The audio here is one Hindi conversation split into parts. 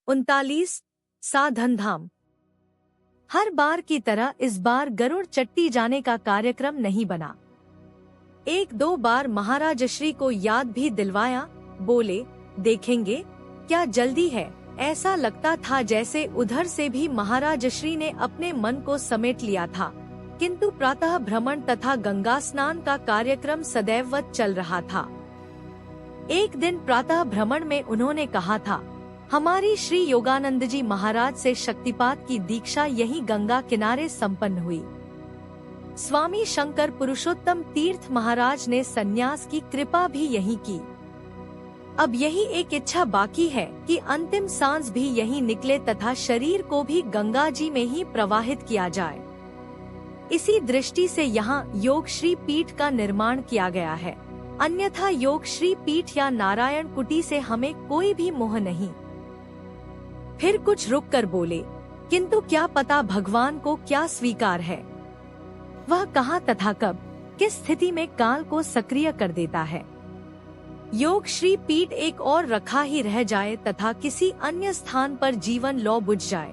39 साधन धाम। हर बार की तरह इस बार गरुड़ चट्टी जाने का कार्यक्रम नहीं बना। एक दो बार महाराज श्री को याद भी दिलवाया, बोले देखेंगे क्या जल्दी है। ऐसा लगता था जैसे उधर से भी महाराज श्री ने अपने मन को समेट लिया था, किंतु प्रातः भ्रमण तथा गंगा स्नान का कार्यक्रम सदैववत चल रहा था। एक दिन प्रातः भ्रमण में उन्होंने कहा था, हमारी श्री योगानंद जी महाराज से शक्तिपात की दीक्षा यही गंगा किनारे संपन्न हुई। स्वामी शंकर पुरुषोत्तम तीर्थ महाराज ने सन्यास की कृपा भी यही की। अब यही एक इच्छा बाकी है कि अंतिम सांस भी यही निकले तथा शरीर को भी गंगा जी में ही प्रवाहित किया जाए। इसी दृष्टि से यहाँ योग श्री पीठ का निर्माण किया गया है, अन्यथा योग श्री पीठ या नारायण कुटी से हमें कोई भी मोह नहीं। फिर कुछ रुक कर बोले, किंतु क्या पता भगवान को क्या स्वीकार है। वह कहाँ तथा कब किस स्थिति में काल को सक्रिय कर देता है। योग श्री पीठ एक और रखा ही रह जाए तथा किसी अन्य स्थान पर जीवन लौ बुझ जाए।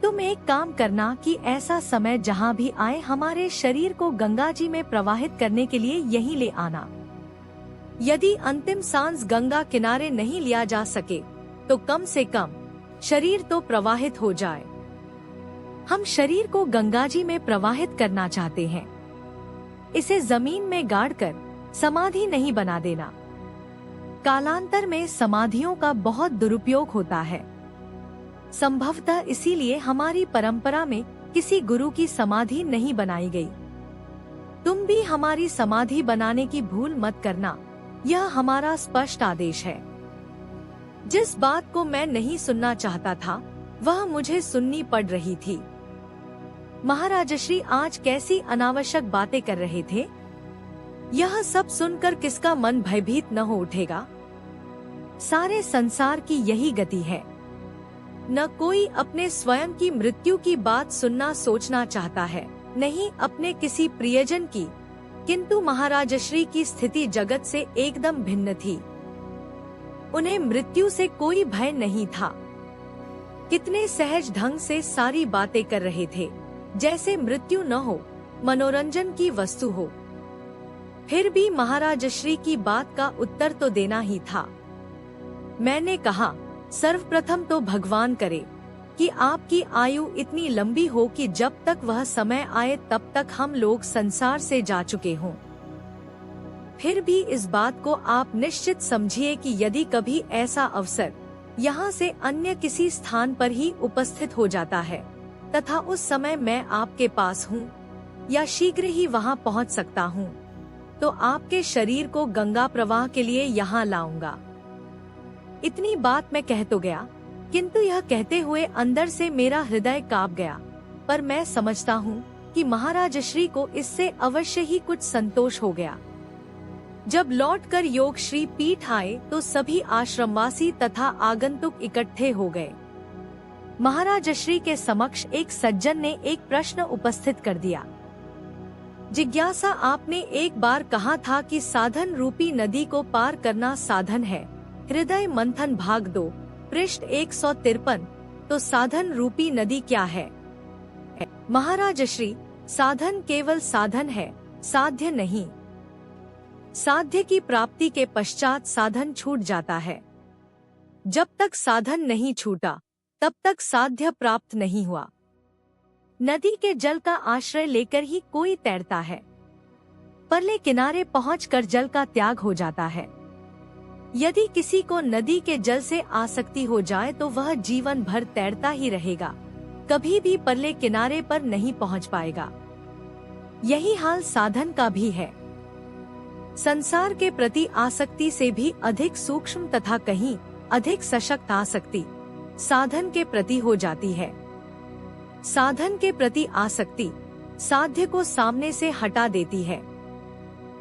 तुम एक काम करना कि ऐसा समय जहाँ भी आए हमारे शरीर को गंगा जी में प्रवाहित करने के लिए यहीं ले आना। यदि अंतिम सांस गंगा किनारे नहीं लिया जा सके तो कम से कम शरीर तो प्रवाहित हो जाए। हम शरीर को गंगा जी में प्रवाहित करना चाहते हैं। इसे जमीन में गाड़कर समाधि नहीं बना देना। कालांतर में समाधियों का बहुत दुरुपयोग होता है। संभवतः इसीलिए हमारी परंपरा में किसी गुरु की समाधि नहीं बनाई गई। तुम भी हमारी समाधि बनाने की भूल मत करना, यह हमारा स्पष्ट आदेश है। जिस बात को मैं नहीं सुनना चाहता था वह मुझे सुननी पड़ रही थी। महाराज श्री आज कैसी अनावश्यक बातें कर रहे थे। यह सब सुनकर किसका मन भयभीत न हो उठेगा। सारे संसार की यही गति है। न कोई अपने स्वयं की मृत्यु की बात सुनना सोचना चाहता है, नहीं अपने किसी प्रियजन की, किंतु महाराज श्री की स्थिति जगत से एकदम भिन्न थी। उन्हें मृत्यु से कोई भय नहीं था। कितने सहज ढंग से सारी बातें कर रहे थे, जैसे मृत्यु न हो, मनोरंजन की वस्तु हो। फिर भी महाराज श्री की बात का उत्तर तो देना ही था। मैंने कहा, सर्वप्रथम तो भगवान करे कि आपकी आयु इतनी लंबी हो कि जब तक वह समय आए तब तक हम लोग संसार से जा चुके हों। फिर भी इस बात को आप निश्चित समझिए कि यदि कभी ऐसा अवसर यहाँ से अन्य किसी स्थान पर ही उपस्थित हो जाता है तथा उस समय मैं आपके पास हूँ या शीघ्र ही वहाँ पहुँच सकता हूँ, तो आपके शरीर को गंगा प्रवाह के लिए यहाँ लाऊंगा। इतनी बात मैं कह तो गया, किंतु यह कहते हुए अंदर से मेरा हृदय कांप गया। पर मैं समझता हूँ कि महाराज श्री को इससे अवश्य ही कुछ संतोष हो गया। जब लौटकर योग श्री पीठ आए तो सभी आश्रमवासी तथा आगंतुक इकट्ठे हो गए। महाराज श्री के समक्ष एक सज्जन ने एक प्रश्न उपस्थित कर दिया। जिज्ञासा, आपने एक बार कहा था कि साधन रूपी नदी को पार करना साधन है। हृदय मंथन भाग 2 पृष्ठ 153। तो साधन रूपी नदी क्या है? महाराज श्री, साधन केवल साधन है, साध्य नहीं। साध्य की प्राप्ति के पश्चात साधन छूट जाता है। जब तक साधन नहीं छूटा तब तक साध्य प्राप्त नहीं हुआ। नदी के जल का आश्रय लेकर ही कोई तैरता है, परले किनारे पहुंचकर जल का त्याग हो जाता है। यदि किसी को नदी के जल से आसक्ति हो जाए तो वह जीवन भर तैरता ही रहेगा, कभी भी परले किनारे पर नहीं पहुंच पाएगा। यही हाल साधन का भी है। संसार के प्रति आसक्ति से भी अधिक सूक्ष्म तथा कहीं अधिक सशक्त आसक्ति साधन के प्रति हो जाती है। साधन के प्रति आसक्ति साध्य को सामने से हटा देती है,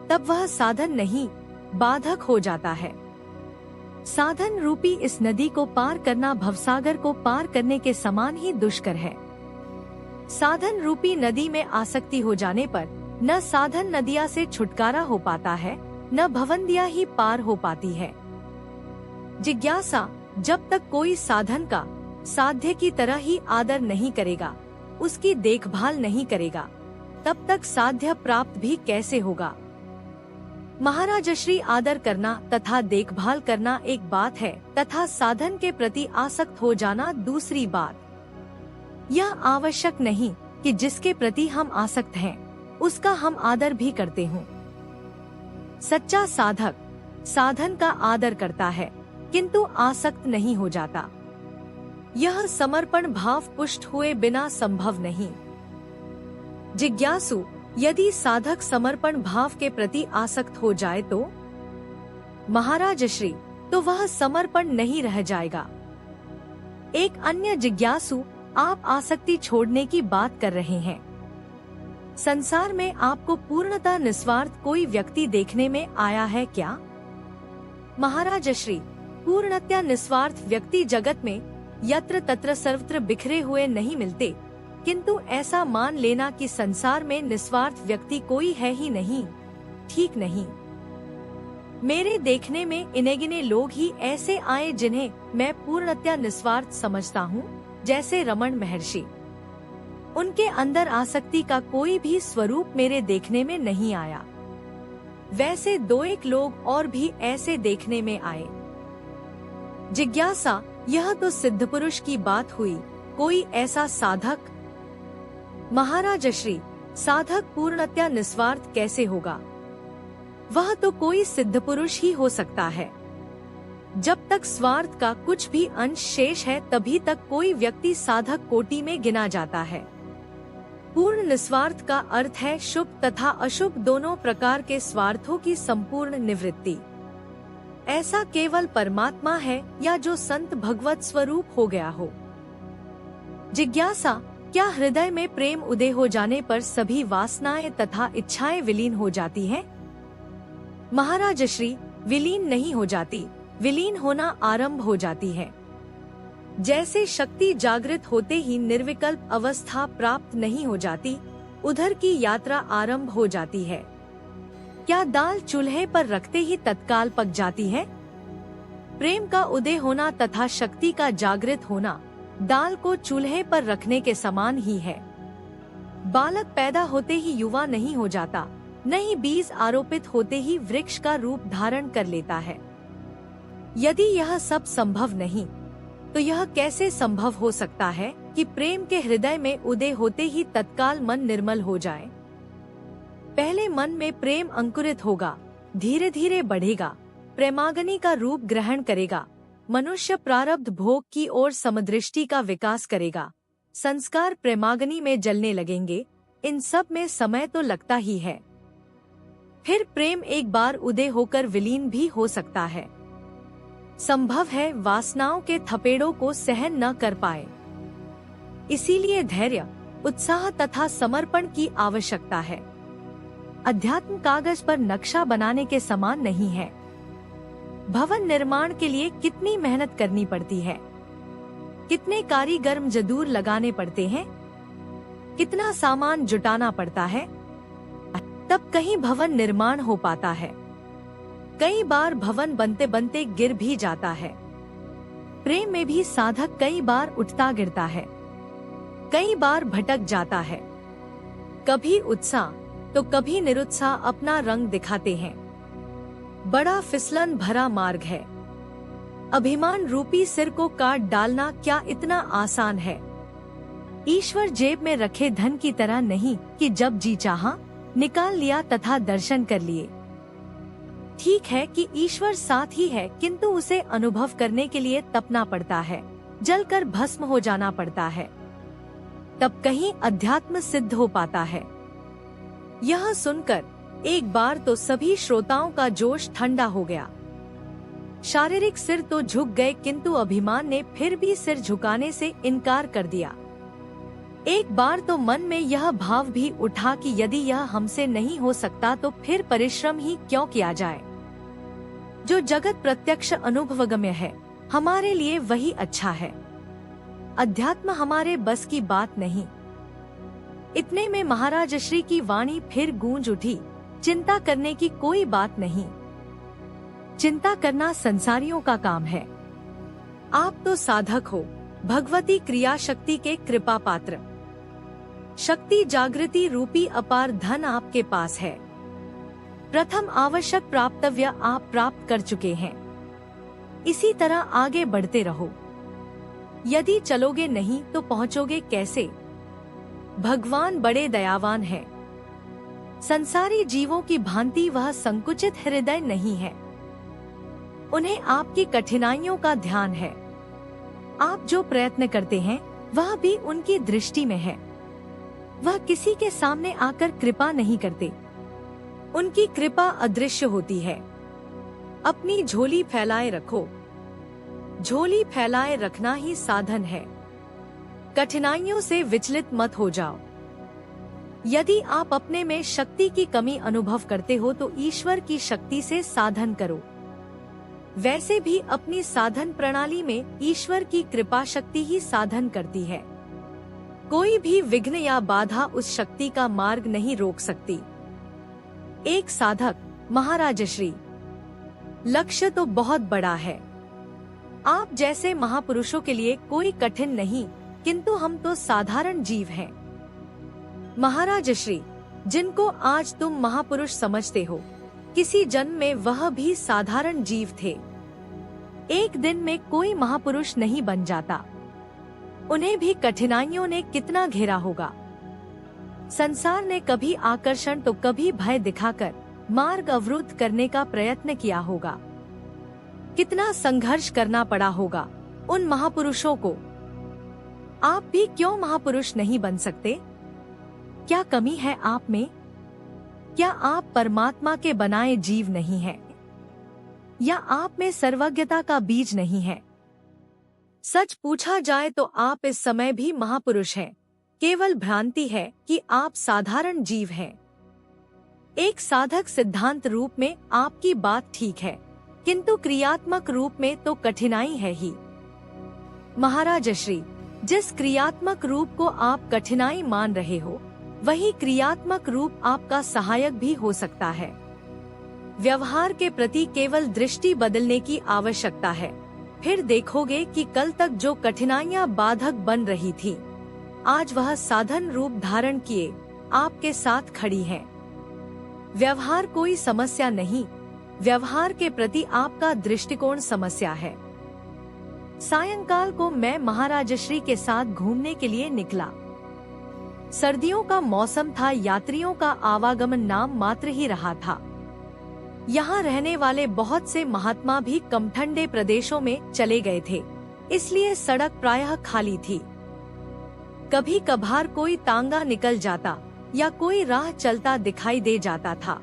तब वह साधन नहीं बाधक हो जाता है। साधन रूपी इस नदी को पार करना भवसागर को पार करने के समान ही दुष्कर है। साधन रूपी नदी में आसक्ति हो जाने पर न साधन नदिया से छुटकारा हो पाता है, न भवंदिया ही पार हो पाती है। जिज्ञासा, जब तक कोई साधन का साध्य की तरह ही आदर नहीं करेगा, उसकी देखभाल नहीं करेगा, तब तक साध्य प्राप्त भी कैसे होगा। महाराजश्री आदर करना तथा देखभाल करना एक बात है तथा साधन के प्रति आसक्त हो जाना दूसरी बात। यह आवश्यक नहीं कि जिसके प्रति हम आसक्त हैं, उसका हम आदर भी करते हों। सच्चा साधक साधन का आदर करता है किंतु आसक्त नहीं हो जाता। यह समर्पण भाव पुष्ट हुए बिना संभव नहीं। जिज्ञासु यदि साधक समर्पण भाव के प्रति आसक्त हो जाए तो महाराजश्री तो वह समर्पण नहीं रह जाएगा। एक अन्य जिज्ञासु आप आसक्ति छोड़ने की बात कर रहे हैं। संसार में आपको पूर्णतः निस्वार्थ कोई व्यक्ति देखने में आया है क्या? महाराजश्री पूर्णतः निस्वार्थ व्यक्ति जगत में यत्र तत्र सर्वत्र बिखरे हुए नहीं मिलते, किंतु ऐसा मान लेना कि संसार में निस्वार्थ व्यक्ति कोई है ही नहीं, ठीक नहीं। मेरे देखने में इनेगिने लोग ही ऐसे आए जिन्हें मैं पूर्णतः निस्वार्थ समझता हूँ, जैसे रमण महर्षि। उनके अंदर आसक्ति का कोई भी स्वरूप मेरे देखने में नहीं आया। वैसे दो एक लोग और भी ऐसे देखने में आए। जिज्ञासा यह तो सिद्ध पुरुष की बात हुई, कोई ऐसा साधक? महाराजश्री साधक पूर्णतः निस्वार्थ कैसे होगा? वह तो कोई सिद्ध पुरुष ही हो सकता है। जब तक स्वार्थ का कुछ भी अंश शेष है तभी तक कोई व्यक्ति साधक कोटि में गिना जाता है। पूर्ण निस्वार्थ का अर्थ है शुभ तथा अशुभ दोनों प्रकार के स्वार्थों की संपूर्ण निवृत्ति। ऐसा केवल परमात्मा है या जो संत भगवत स्वरूप हो गया हो। जिज्ञासा क्या हृदय में प्रेम उदय हो जाने पर सभी वासनाएं तथा इच्छाएं विलीन हो जाती हैं? महाराजश्री विलीन नहीं हो जाती, विलीन होना आरंभ हो जाती है। जैसे शक्ति जागृत होते ही निर्विकल्प अवस्था प्राप्त नहीं हो जाती, उधर की यात्रा आरंभ हो जाती है। क्या दाल चूल्हे पर रखते ही तत्काल पक जाती है? प्रेम का उदय होना तथा शक्ति का जागृत होना दाल को चूल्हे पर रखने के समान ही है। बालक पैदा होते ही युवा नहीं हो जाता, न ही बीज आरोपित होते ही वृक्ष का रूप धारण कर लेता है। यदि यह सब संभव नहीं, तो यह कैसे संभव हो सकता है कि प्रेम के हृदय में उदय होते ही तत्काल मन निर्मल हो जाए? पहले मन में प्रेम अंकुरित होगा, धीरे धीरे बढ़ेगा, प्रेमाग्नि का रूप ग्रहण करेगा, मनुष्य प्रारब्ध भोग की ओर समदृष्टि का विकास करेगा, संस्कार प्रेमाग्नि में जलने लगेंगे। इन सब में समय तो लगता ही है। फिर प्रेम एक बार उदय होकर विलीन भी हो सकता है। संभव है वासनाओं के थपेड़ों को सहन न कर पाए। इसीलिए धैर्य, उत्साह तथा समर्पण की आवश्यकता है। अध्यात्म कागज पर नक्शा बनाने के समान नहीं है। भवन निर्माण के लिए कितनी मेहनत करनी पड़ती है, कितने कारीगर मजदूर लगाने पड़ते हैं, कितना सामान जुटाना पड़ता है, तब कहीं भवन निर्माण हो पाता है। कई बार भवन बनते बनते गिर भी जाता है। प्रेम में भी साधक कई बार उठता गिरता है, कई बार भटक जाता है। कभी उत्साह तो कभी निरुत्साह अपना रंग दिखाते हैं। बड़ा फिसलन भरा मार्ग है। अभिमान रूपी सिर को काट डालना क्या इतना आसान है? ईश्वर जेब में रखे धन की तरह नहीं कि जब जी चाहा निकाल लिया तथा दर्शन कर लिए। ठीक है कि ईश्वर साथ ही है, किंतु उसे अनुभव करने के लिए तपना पड़ता है, जलकर भस्म हो जाना पड़ता है, तब कहीं अध्यात्म सिद्ध हो पाता है। यह सुनकर एक बार तो सभी श्रोताओं का जोश ठंडा हो गया। शारीरिक सिर तो झुक गए, किंतु अभिमान ने फिर भी सिर झुकाने से इनकार कर दिया। एक बार तो मन में यह भाव भी उठा कि यदि यह हमसे नहीं हो सकता तो फिर परिश्रम ही क्यों किया जाए। जो जगत प्रत्यक्ष अनुभवगम्य है, हमारे लिए वही अच्छा है। अध्यात्म हमारे बस की बात नहीं। इतने में महाराजश्री की वाणी फिर गूंज उठी, चिंता करने की कोई बात नहीं। चिंता करना संसारियों का काम है। आप तो साधक हो, भगवती क्रिया शक्ति के कृपा पात्र। शक्ति जागृति रूपी अपार धन आपके पास है। प्रथम आवश्यक प्राप्तव्य आप प्राप्त कर चुके हैं। इसी तरह आगे बढ़ते रहो। यदि चलोगे नहीं तो पहुंचोगे कैसे? भगवान बड़े दयावान हैं। संसारी जीवों की भांति वह संकुचित हृदय नहीं है। उन्हें आपकी कठिनाइयों का ध्यान है। आप जो प्रयत्न करते हैं वह भी उनकी दृष्टि में है। वह किसी के सामने आकर कृपा नहीं करते। उनकी कृपा अदृश्य होती है। अपनी झोली फैलाए रखो। झोली फैलाए रखना ही साधन है। कठिनाइयों से विचलित मत हो जाओ। यदि आप अपने में शक्ति की कमी अनुभव करते हो तो ईश्वर की शक्ति से साधन करो। वैसे भी अपनी साधन प्रणाली में ईश्वर की कृपा शक्ति ही साधन करती है। कोई भी विघ्न या बाधा उस शक्ति का मार्ग नहीं रोक सकती। एक साधक महाराजश्री। लक्ष्य तो बहुत बड़ा है। आप जैसे महापुरुषों के लिए कोई कठिन नहीं, किंतु हम तो साधारण जीव हैं। महाराजश्री, जिनको आज तुम महापुरुष समझते हो, किसी जन्म में वह भी साधारण जीव थे। एक दिन में कोई महापुरुष नहीं बन जाता। उन्हें भी कठिनाइयों ने कितना घेरा होगा। संसार ने कभी आकर्षण तो कभी भय दिखाकर मार्ग अवरुद्ध करने का प्रयत्न किया होगा। कितना संघर्ष करना पड़ा होगा उन महापुरुषों को। आप भी क्यों महापुरुष नहीं बन सकते? क्या कमी है आप में? क्या आप परमात्मा के बनाए जीव नहीं हैं? या आप में सर्वज्ञता का बीज नहीं है? सच पूछा जाए तो आप इस समय भी महापुरुष हैं। केवल भ्रांति है कि आप साधारण जीव हैं। एक साधक सिद्धांत रूप में आपकी बात ठीक है, किंतु क्रियात्मक रूप में तो कठिनाई है ही। महाराजश्री, जिस क्रियात्मक रूप को आप कठिनाई मान रहे हो, वही क्रियात्मक रूप आपका सहायक भी हो सकता है। व्यवहार के प्रति केवल दृष्टि बदलने की आवश्यकता है। फिर देखोगे कि कल तक जो कठिनाइयां बाधक बन रही थी, आज वह साधन रूप धारण किए आपके साथ खड़ी हैं। व्यवहार कोई समस्या नहीं, व्यवहार के प्रति आपका दृष्टिकोण समस्या है। सायंकाल को मैं महाराजश्री के साथ घूमने के लिए निकला। सर्दियों का मौसम था। यात्रियों का आवागमन नाम मात्र ही रहा था। यहाँ रहने वाले बहुत से महात्मा भी कम ठंडे प्रदेशों में चले गए थे, इसलिए सड़क प्रायः खाली थी। कभी कभार कोई तांगा निकल जाता या कोई राह चलता दिखाई दे जाता था।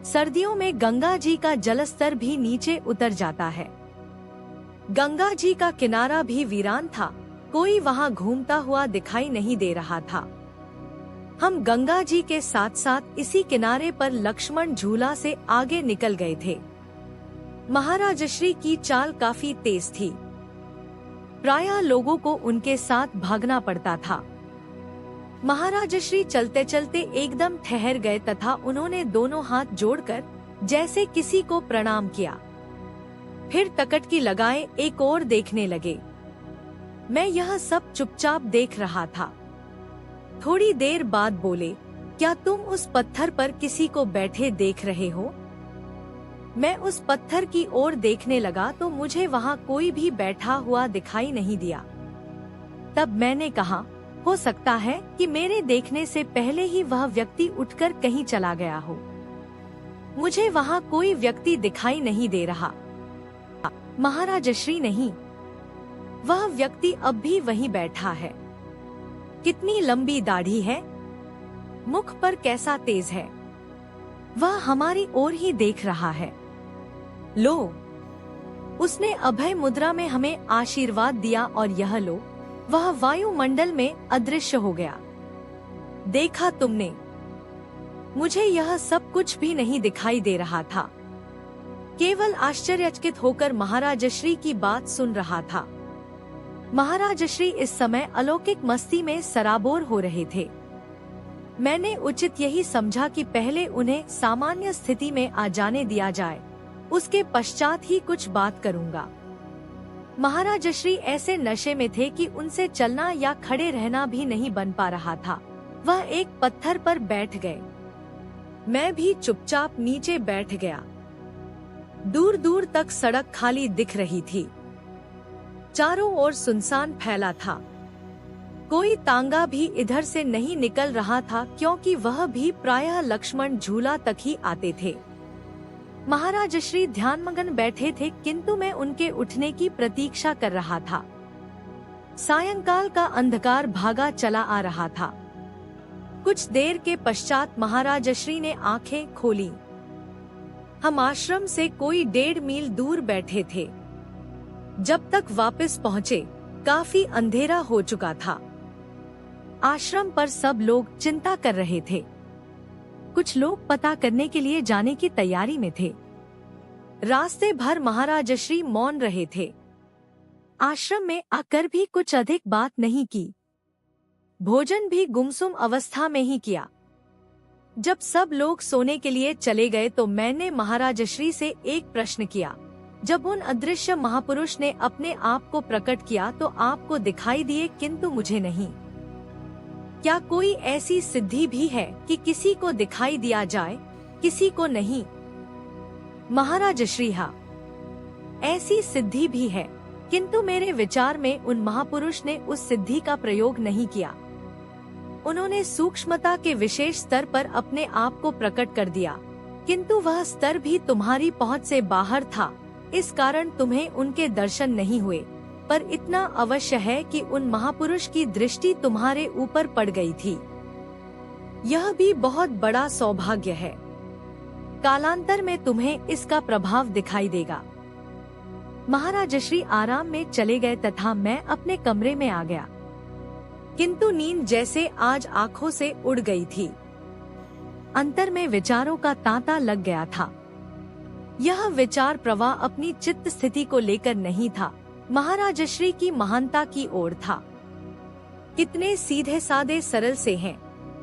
सर्दियों में गंगा जी का जलस्तर भी नीचे उतर जाता है। गंगा जी का किनारा भी वीरान था। कोई वहाँ घूमता हुआ दिखाई नहीं दे रहा था। हम गंगा जी के साथ साथ इसी किनारे पर लक्ष्मण झूला से आगे निकल गए थे। महाराजश्री की चाल काफी तेज थी। प्रायः लोगों को उनके साथ भागना पड़ता था। महाराजश्री चलते चलते एकदम ठहर गए तथा उन्होंने दोनों हाथ जोड़कर जैसे किसी को प्रणाम किया। फिर तकटकी लगाए एक और देखने लगे। मैं यह सब चुपचाप देख रहा था। थोड़ी देर बाद बोले, क्या तुम उस पत्थर पर किसी को बैठे देख रहे हो? मैं उस पत्थर की ओर देखने लगा तो मुझे वहाँ कोई भी बैठा हुआ दिखाई नहीं दिया। तब मैंने कहा, हो सकता है कि मेरे देखने से पहले ही वह व्यक्ति उठकर कहीं चला गया हो। मुझे वहाँ कोई व्यक्ति दिखाई नहीं दे रहा। महाराजश्री नहीं, वह व्यक्ति अब भी वहीं बैठा है। कितनी लंबी दाढ़ी है, मुख पर कैसा तेज है। वह हमारी ओर ही देख रहा है। लो, उसने अभय मुद्रा में हमें आशीर्वाद दिया और यह लो, वह वायुमंडल में अदृश्य हो गया। देखा तुमने? मुझे यह सब कुछ भी नहीं दिखाई दे रहा था। केवल आश्चर्यचकित होकर महाराजश्री की बात सुन रहा था। महाराजश्री इस समय अलौकिक मस्ती में सराबोर हो रहे थे। मैंने उचित यही समझा कि पहले उन्हें सामान्य स्थिति में आ जाने दिया जाए, उसके पश्चात ही कुछ बात करूंगा। महाराजश्री ऐसे नशे में थे कि उनसे चलना या खड़े रहना भी नहीं बन पा रहा था। वह एक पत्थर पर बैठ गए। मैं भी चुपचाप नीचे बैठ गया। दूर दूर तक सड़क खाली दिख रही थी। चारों ओर सुनसान फैला था। कोई तांगा भी इधर से नहीं निकल रहा था, क्योंकि वह भी प्रायः लक्ष्मण झूला तक ही आते थे। महाराजश्री ध्यानमग्न बैठे थे, किंतु मैं उनके उठने की प्रतीक्षा कर रहा था। सायंकाल का अंधकार भागा चला आ रहा था। कुछ देर के पश्चात महाराजश्री ने आंखें खोली। हम आश्रम से कोई 1.5 मील दूर बैठे थे। जब तक वापस पहुँचे काफी अंधेरा हो चुका था। आश्रम पर सब लोग चिंता कर रहे थे। कुछ लोग पता करने के लिए जाने की तैयारी में थे। रास्ते भर महाराजश्री मौन रहे थे। आश्रम में आकर भी कुछ अधिक बात नहीं की। भोजन भी गुमसुम अवस्था में ही किया। जब सब लोग सोने के लिए चले गए तो मैंने महाराजश्री से एक प्रश्न किया। जब उन अदृश्य महापुरुष ने अपने आप को प्रकट किया तो आपको दिखाई दिए, किंतु मुझे नहीं। क्या कोई ऐसी सिद्धि भी है कि किसी को दिखाई दिया जाए, किसी को नहीं? महाराजश्री, हाँ, ऐसी सिद्धि भी है, किंतु मेरे विचार में उन महापुरुष ने उस सिद्धि का प्रयोग नहीं किया। उन्होंने सूक्ष्मता के विशेष स्तर पर अपने आप को प्रकट कर दिया, किंतु वह स्तर भी तुम्हारी पहुंच से बाहर था। इस कारण तुम्हें उनके दर्शन नहीं हुए। पर इतना अवश्य है कि उन महापुरुष की दृष्टि तुम्हारे ऊपर पड़ गई थी। यह भी बहुत बड़ा सौभाग्य है। कालांतर में तुम्हें इसका प्रभाव दिखाई देगा। महाराजश्री आराम में चले गए तथा मैं अपने कमरे में आ गया, किंतु नींद जैसे आज आंखों से उड़ गई थी। अंतर में विचारों का तांता लग गया था। यह विचार प्रवाह अपनी चित्त स्थिति को लेकर नहीं था, महाराजश्री की महानता की ओर था। कितने सीधे सादे सरल से हैं,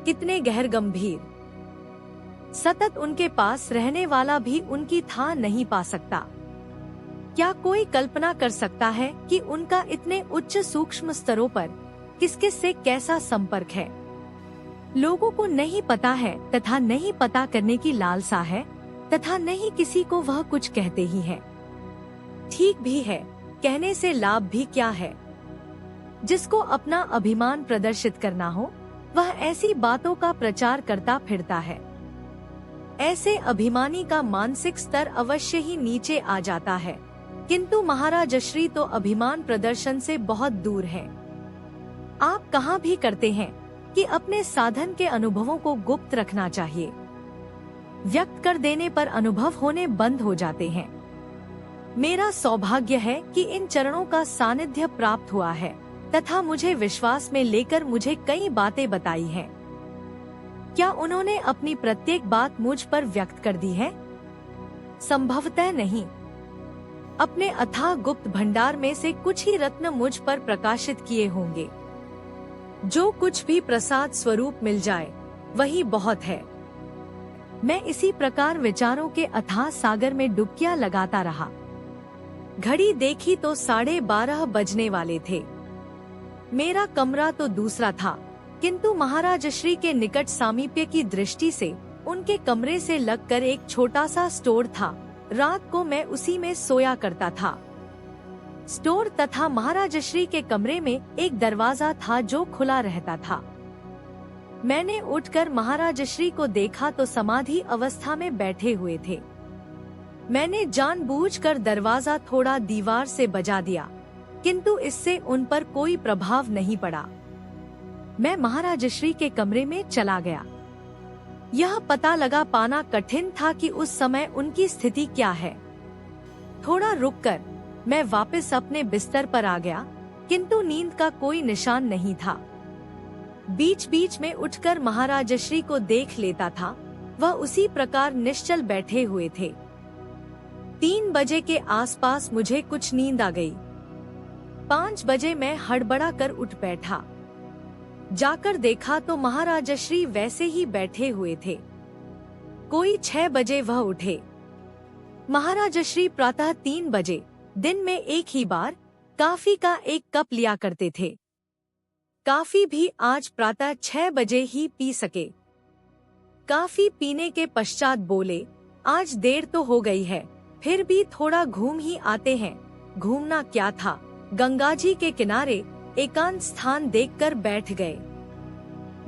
कितने गहर गंभीर। सतत उनके पास रहने वाला भी उनकी था नहीं पा सकता। क्या कोई कल्पना कर सकता है कि उनका इतने उच्च सूक्ष्म स्तरों पर किस किस से कैसा संपर्क है? लोगों को नहीं पता है तथा नहीं पता करने की लालसा है तथा नहीं किसी को वह कुछ कहते ही है। ठीक भी है, कहने से लाभ भी क्या है? जिसको अपना अभिमान प्रदर्शित करना हो वह ऐसी बातों का प्रचार करता फिरता है। ऐसे अभिमानी का मानसिक स्तर अवश्य ही नीचे आ जाता है, किंतु महाराजश्री तो अभिमान प्रदर्शन से बहुत दूर है। आप कहाँ भी करते हैं कि अपने साधन के अनुभवों को गुप्त रखना चाहिए। व्यक्त कर देने पर अनुभव होने बंद हो जाते हैं। मेरा सौभाग्य है कि इन चरणों का सानिध्य प्राप्त हुआ है तथा मुझे विश्वास में लेकर मुझे कई बातें बताई हैं। क्या उन्होंने अपनी प्रत्येक बात मुझ पर व्यक्त कर दी है? संभवतः नहीं। अपने अथाह गुप्त भंडार में से कुछ ही रत्न मुझ पर प्रकाशित किए होंगे। जो कुछ भी प्रसाद स्वरूप मिल जाए वही बहुत है। मैं इसी प्रकार विचारों के अथाह सागर में डुबकियां लगाता रहा। घड़ी देखी तो 12:30 बजने वाले थे। मेरा कमरा तो दूसरा था, किंतु महाराजश्री के निकट सामीप्य की दृष्टि से उनके कमरे से लगकर एक छोटा सा स्टोर था। रात को मैं उसी में सोया करता था। स्टोर तथा महाराजश्री के कमरे में एक दरवाजा था जो खुला रहता था। मैंने उठकर महाराजश्री को देखा तो समाधि अवस्था में बैठे हुए थे। मैंने जानबूझकर दरवाजा थोड़ा दीवार से बजा दिया, किंतु इससे उन पर कोई प्रभाव नहीं पड़ा। मैं महाराजश्री के कमरे में चला गया। यह पता लगा पाना कठिन था कि उस समय उनकी स्थिति क्या है। थोड़ा रुककर मैं वापस अपने बिस्तर पर आ गया, किंतु नींद का कोई निशान नहीं था। बीच बीच में उठकर महाराजश्री को देख लेता था। वह उसी प्रकार निश्चल बैठे हुए थे। 3 बजे के आसपास मुझे कुछ नींद आ गई। 5 बजे मैं हड़बड़ा कर उठ बैठा। जाकर देखा तो महाराजश्री वैसे ही बैठे हुए थे। कोई 6 बजे वह उठे। महाराजश्री प्रातः 3 बजे दिन में एक ही बार कॉफी का एक कप लिया करते थे। कॉफी भी आज प्रातः 6 बजे ही पी सके। कॉफी पीने के पश्चात बोले, आज देर तो हो गई है, फिर भी थोड़ा घूम ही आते हैं। घूमना क्या था, गंगाजी के किनारे एकांत स्थान देखकर बैठ गए।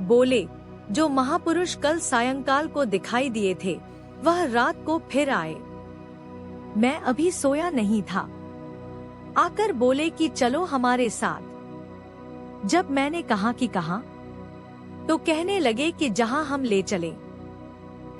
बोले, जो महापुरुष कल सायंकाल को दिखाई दिए थे वह रात को फिर आए। मैं अभी सोया नहीं था। आकर बोले कि चलो हमारे साथ। जब मैंने कहा कि कहाँ, तो कहने लगे कि जहाँ हम ले चलें।